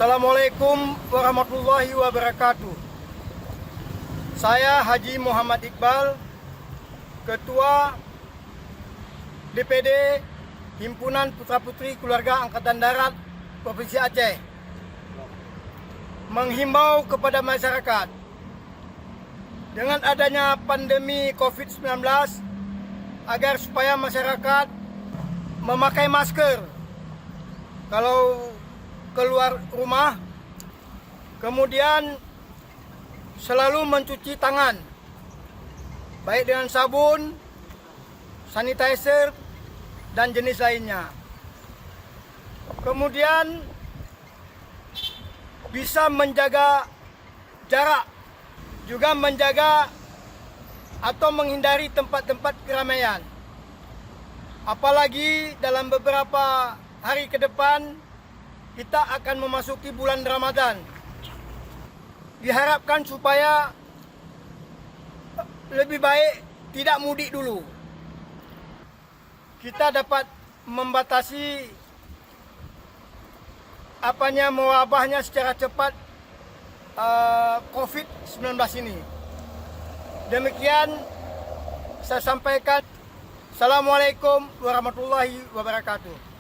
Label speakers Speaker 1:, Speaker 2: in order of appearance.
Speaker 1: Assalamualaikum warahmatullahi wabarakatuh. Saya Haji Muhammad Iqbal, Ketua DPD Himpunan Putra Putri Keluarga Angkatan Darat Provinsi Aceh, menghimbau kepada masyarakat dengan adanya pandemi COVID-19 agar supaya masyarakat memakai masker kalau keluar rumah, kemudian selalu mencuci tangan baik dengan sabun, sanitizer, dan jenis lainnya. Kemudian bisa menjaga jarak, juga menjaga atau menghindari tempat-tempat keramaian. Apalagi dalam beberapa hari ke depan kita akan memasuki bulan Ramadan. Diharapkan supaya lebih baik tidak mudik dulu. Kita dapat membatasi mewabahnya secara cepat COVID-19 ini. Demikian saya sampaikan. Assalamualaikum warahmatullahi wabarakatuh.